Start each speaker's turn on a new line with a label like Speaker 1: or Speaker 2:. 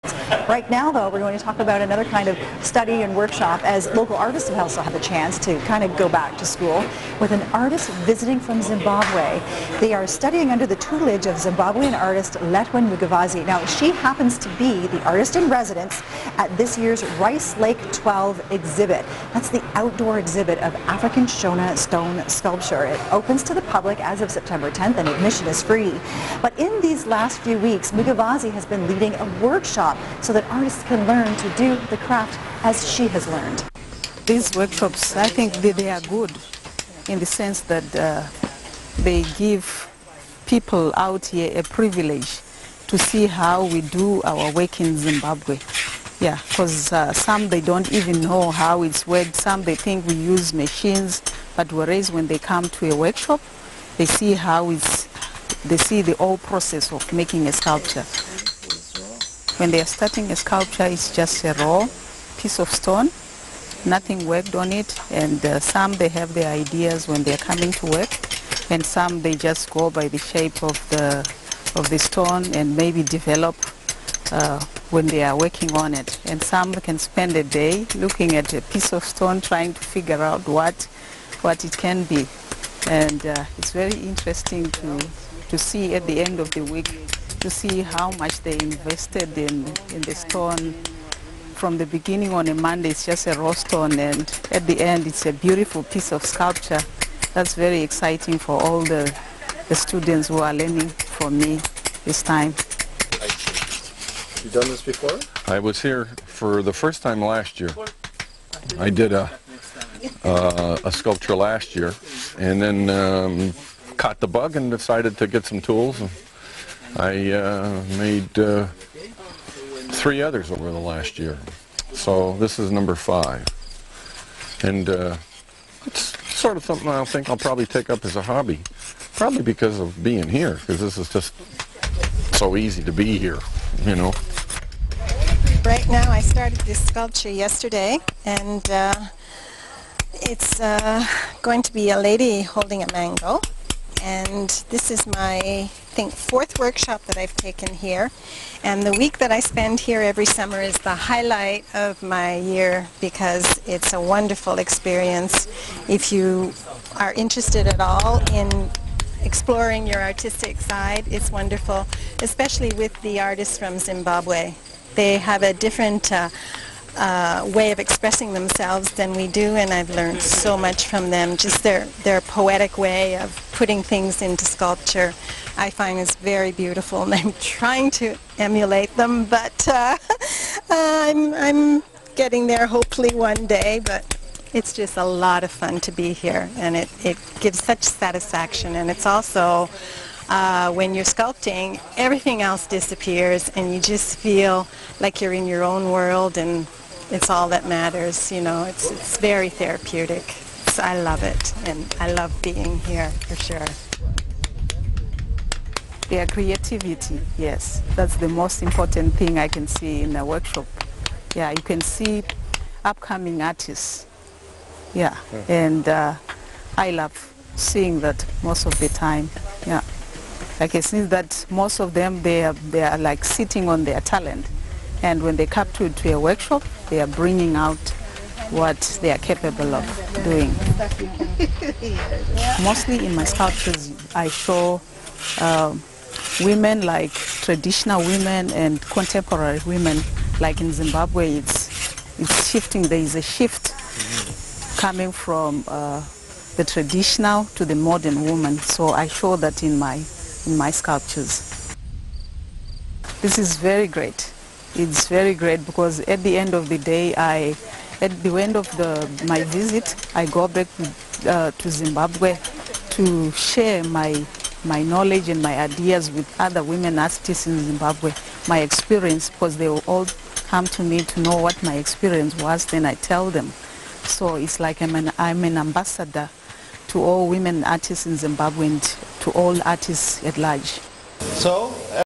Speaker 1: Right now, though, we're going to talk about another kind of study and workshop, as local artists have also had the chance to kind of go back to school with an artist visiting from Zimbabwe. They are studying under the tutelage of Zimbabwean artist Letwin Mugavazi. Now, she happens to be the artist in residence at this year's Rice Lake 12 exhibit. That's the outdoor exhibit of African Shona stone sculpture. It opens to the public as of September 10th, and admission is free. But in these last few weeks, Mugavazi has been leading a workshop so that artists can learn to do the craft as she has learned.
Speaker 2: These workshops, I think they are good in the sense that they give people out here a privilege to see how we do our work in Zimbabwe. Yeah, because some they don't even know how it's worked. Some they think we use machines, but whereas when they come to a workshop, they see how they see the whole process of making a sculpture. When they are starting a sculpture, it's just a raw piece of stone, nothing worked on it, and some they have their ideas when they are coming to work, and some they just go by the shape of the stone and maybe develop when they are working on it. And some can spend a day looking at a piece of stone trying to figure out what it can be. And it's very interesting to see at the end of the week, to see how much they invested in the stone. From the beginning on a Monday, it's just a raw stone, and at the end, it's a beautiful piece of sculpture. That's very exciting for all the students who are learning from me this time.
Speaker 3: You done this before?
Speaker 4: I was here for the first time last year. I did a sculpture last year, and then caught the bug and decided to get some tools. I made 3 others over the last year, so this is number 5, and it's sort of something I think I'll probably take up as a hobby, probably because of being here, because this is just so easy to be here, you know.
Speaker 5: Right now I started this sculpture yesterday, and it's going to be a lady holding a mango. And this is my, I think, 4th workshop that I've taken here. And the week that I spend here every summer is the highlight of my year, because it's a wonderful experience. If you are interested at all in exploring your artistic side, it's wonderful, especially with the artists from Zimbabwe. They have a different way of expressing themselves than we do, and I've learned so much from them. Just their poetic way of putting things into sculpture I find is very beautiful, and I'm trying to emulate them, but I'm getting there hopefully one day. But it's just a lot of fun to be here, and it gives such satisfaction. And it's also when you're sculpting, everything else disappears and you just feel like you're in your own world, and it's all that matters, you know. It's very therapeutic. So I love it, and I love being here for sure.
Speaker 2: Their creativity, yes, that's the most important thing I can see in a workshop. Yeah, you can see upcoming artists. Yeah, and I love seeing that most of the time. Yeah, I can see that most of them they are like sitting on their talent. And when they come to a workshop, they are bringing out what they are capable of doing. Mostly in my sculptures, I show women, like traditional women and contemporary women. Like in Zimbabwe, it's shifting. There is a shift coming from the traditional to the modern woman. So I show that in my sculptures. This is very great. It's very great because at the end of the day, at the end of my visit, I go back to Zimbabwe to share my knowledge and my ideas with other women artists in Zimbabwe, my experience, because they will all come to me to know what my experience was, then I tell them. So it's like I'm an ambassador to all women artists in Zimbabwe and to all artists at large.
Speaker 3: So